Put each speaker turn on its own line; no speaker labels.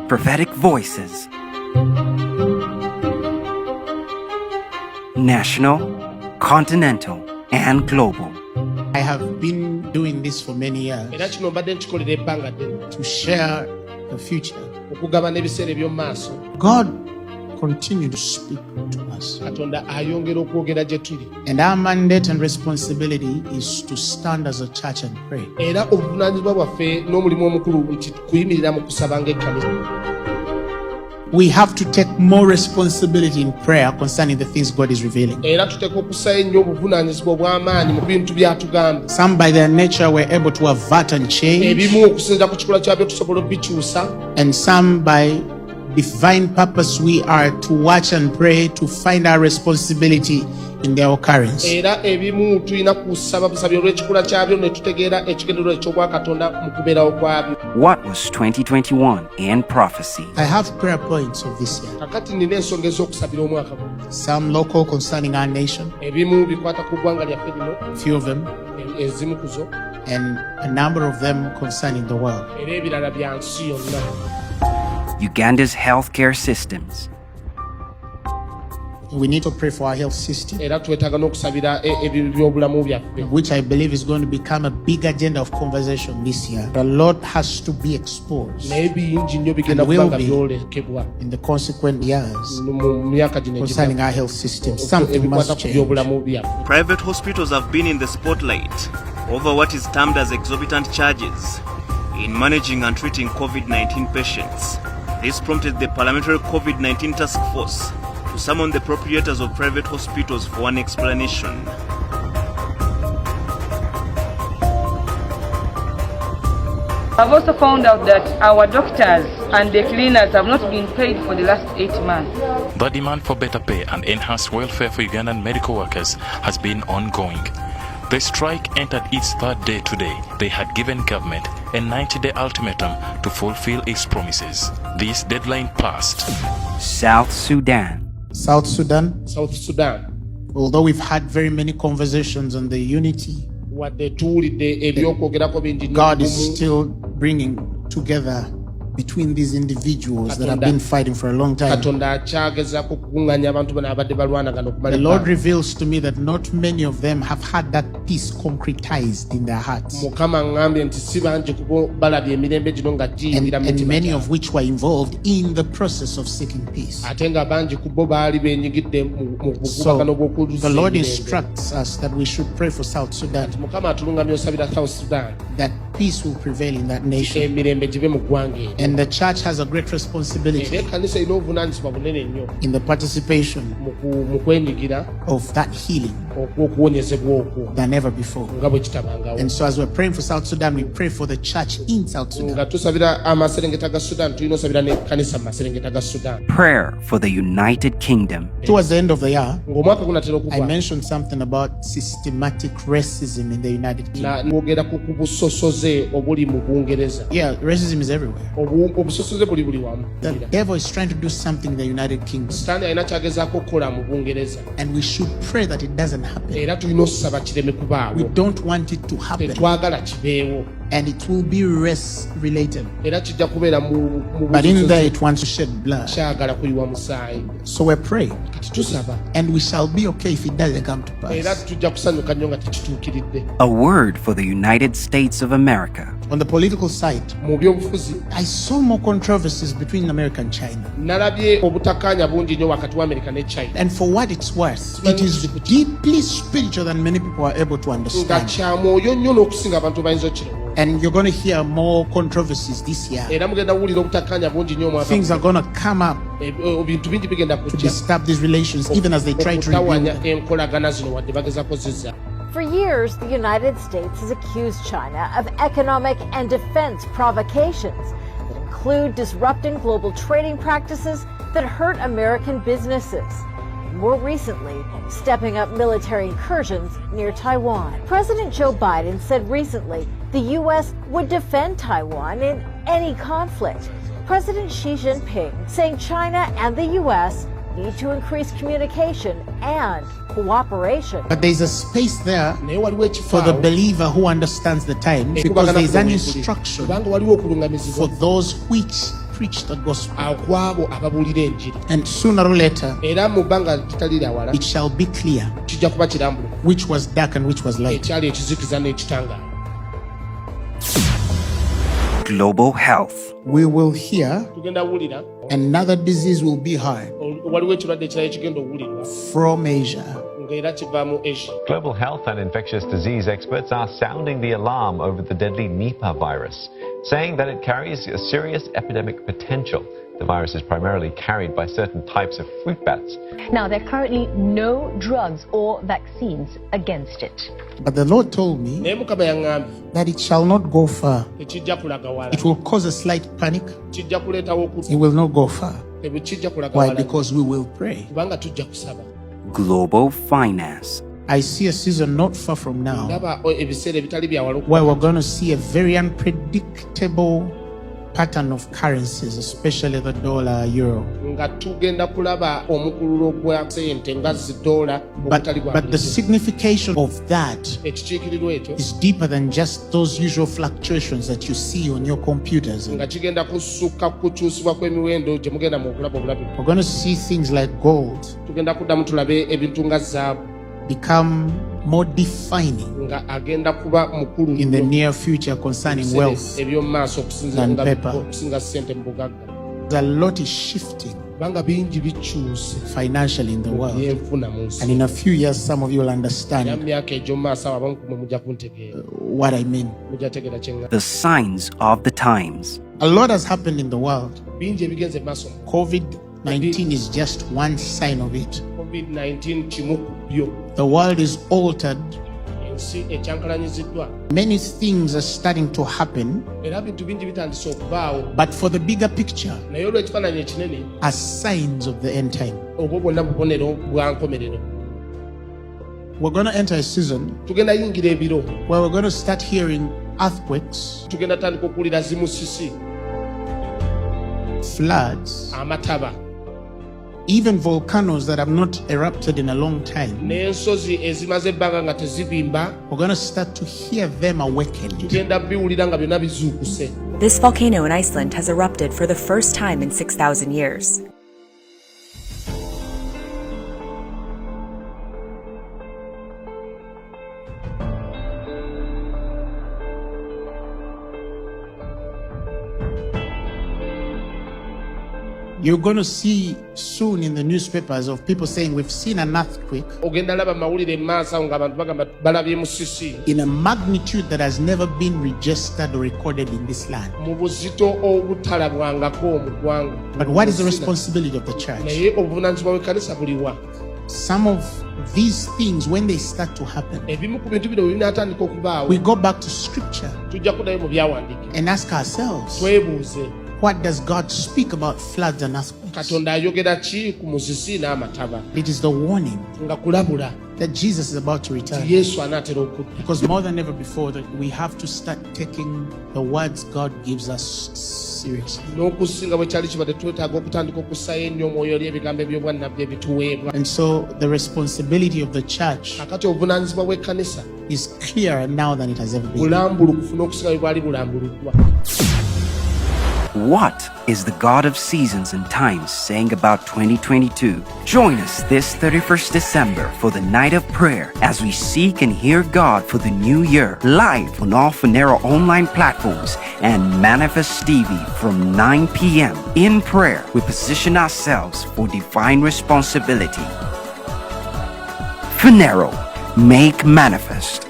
Prophetic voices. National, continental, and global.
I have been doing this for many years to share the future. God continue to speak to us. And our mandate and responsibility is to stand as a church and pray. We have to take more responsibility in prayer concerning the things God is revealing. Some by their nature were able to avert and change, and some by divine purpose we are to watch and pray to find our responsibility in their occurrence.
What was 2021 in prophecy?
I have prayer points of this year. Some local concerning our nation, a few of them, and a number of them concerning the world.
Uganda's healthcare systems.
We need to pray for our health system, which I believe is going to become a big agenda of conversation this year. A lot has to be exposed, and will be in the consequent years concerning our health system. Something must change.
Private hospitals have been in the spotlight over what is termed as exorbitant charges in managing and treating COVID-19 patients. This prompted the Parliamentary COVID-19 Task Force to summon the proprietors of private hospitals for an explanation.
I've also found out that our doctors and the cleaners have not been paid for the last 8 months.
The demand for better pay and enhanced welfare for Ugandan medical workers has been ongoing. The strike entered its third day today. They had given government a 90-day ultimatum to fulfill its promises. This deadline passed.
South Sudan.
South Sudan. Although we've had very many conversations on the unity, God is still bringing together between these individuals that have been fighting for a long time. The Lord reveals to me that not many of them have had that peace concretized in their hearts, and many of which were involved in the process of seeking peace. So the Lord instructs us that we should pray for South Sudan, that peace will prevail in that nation. And the church has a great responsibility in the participation of that healing than ever before. And so as we're praying for South Sudan, we pray for the church in South Sudan.
Prayer for the United Kingdom.
Towards the end of the year, I mentioned something about systematic racism in the United Kingdom. Yeah, racism is everywhere. The devil is trying to do something in the United Kingdom, and we should pray that it doesn't happen. We don't want it to happen, and it will be race related, but in there it wants to shed blood. So we're praying, and we shall be okay if it doesn't come to pass.
A word for the United States of America.
On the political side, I saw more controversies between America and China. And for what it's worth, it is deeply spiritual than many people are able to understand. And you're going to hear more controversies this year. Things are going to come up to disturb these relations, even as they try to rebuild them.
For years, the United States has accused China of economic and defense provocations that include disrupting global trading practices that hurt American businesses. More recently, stepping up military incursions near Taiwan. President Joe Biden said recently the U.S. would defend Taiwan in any conflict. President Xi Jinping saying China and the U.S. need to increase communication and cooperation.
But there's a space there for the believer who understands the times, because there's an instruction for those which preach the gospel.
akwabo ababuulira enjiri.
And sooner or later,
Era mu bbanga litali lya wala
it shall be clear
kijja kuba kirambula
which was dark and which was light.
ekyali ekizikiza n'ekitangaala.
Global health.
We will hear
Tugenda wulira
another disease will be heard
waliwo ekirwadde ekirala ekigenda owulirwa
from Asia.
ng'era kiva mu Asia.
Global health and infectious disease experts are sounding the alarm over the deadly Nipah virus, saying that it carries a serious epidemic potential. The virus is primarily carried by certain types of fruit bats.
Now, there are currently no drugs or vaccines against it.
But the Lord told me
Naye Mukama yaŋŋambye
that it shall not go far.
tekijja kulaga wala.
It will cause a slight panic.
Kijja kuleetawo okutya.
It will not go far.
Tekijja kulaga
Why?
wala.
Because we will pray.
Kubanga tujja kusaba.
Global finance.
I see a season not far from now
Ndaba ebiseera ebitali bya wala
where we're going to see a very unpredictable pattern of currencies, especially the dollar, euro.
nga tugenda kulaba omukululo gwa ssente nga zidoola obutali bwa
But the
bulijjo.
signification of that
Ekikiikirirwa ekyo
is deeper than just those usual fluctuations that you see on your computers.
nga kigenda kusukka kukyusibwa kw'emiwendo gye mugenda mu kulaba obulabi.
We're going to see things like gold
Tugenda kuddamu tulabe ebintu nga zaabu
become more defining
nga agenda kuba mukulu
in the
nnyo.
near future concerning wealth.
eby'omu maaso
than paper.
okusinga ssente mu bugagga.
A lot is shifting
Kubanga bingi bikyuse
financially in the world.
byenfuna mu nsi.
And in a few years, some of you will
Era
understand
mu myaka egy'omu maaso abamu kumwe mujja kuntegeera.
what I mean.
Mujja tegeera kye ŋŋamba.
The signs of the times.
A lot has happened in the world.
Bingi ebigenze mu maaso.
COVID-19 is just one sign of it.
COVID-19 kimu ku byo.
The world is altered.
Ensi ekyankalanyiziddwa.
Many things are starting to happen,
Era bintu bingi bitandise okubaawo.
but for the bigger picture,
Naye olw'ekifaananyi ekinene
are signs of the end time.
obwo bwonna bubonero bwa nkomerero.
We're going to enter a season
Tugenda yingira ebiro.
where we're going to start hearing earthquakes,
Tugenda tandika okuwulira zimusisi,
floods,
amataba,
even volcanoes that have not erupted in a long time.
n'ensozi ezimaze ebbanga nga tezibimba.
We're going to start to hear them awakened.
Tugenda biwulira nga byonna bizuukuse.
This volcano in Iceland has erupted for the first time in 6,000 years.
You're going to see soon in the newspapers of people saying we've seen an earthquake
Ogenda laba mawulire maaso awo ng'abantu bagamba balabye musisi
in a magnitude that has never been registered or recorded in this land.
mu buzito obutalabwangako mu ggwanga.
But what is the responsibility of the church?
Naye obuvunaanyizibwa bw'ekkanisa buliwa.
Some of these things, when they start to happen,
Ebimu ku bintu bino bwe binaatandika okubaawo,
we go back to scripture
tujja kuddayo mu byawandiike.
and ask ourselves,
Twebuuze,
what does God speak about floods and earthquakes?
Katonda ayogera ki ku musisi n'amataba?
It is the warning
Nga kulabula
that Jesus is about to return.
nti Yesu anaatera okudda.
Because more than ever before, that we have to start taking the words God gives us seriously.
N'okusinga bwe kyali kibadde twetaaga okutandika okussayo ennyo omwoyo eri ebigambo eby'obwannabbi ebituweebwa.
And so the responsibility of the church
Kakati obuvunaanyizibwa bw'ekkanisa
is clearer now than it has ever been.
bulambulukufu n'okusinga bwe bwali bulambulukuwa.
What is the God of seasons and times saying about 2022? Join us this 31st December for the night of prayer as we seek and hear God for the new year, live on all Finero online platforms and Manifest TV from 9 p.m. In prayer, we position ourselves for divine responsibility. Finero, make manifest.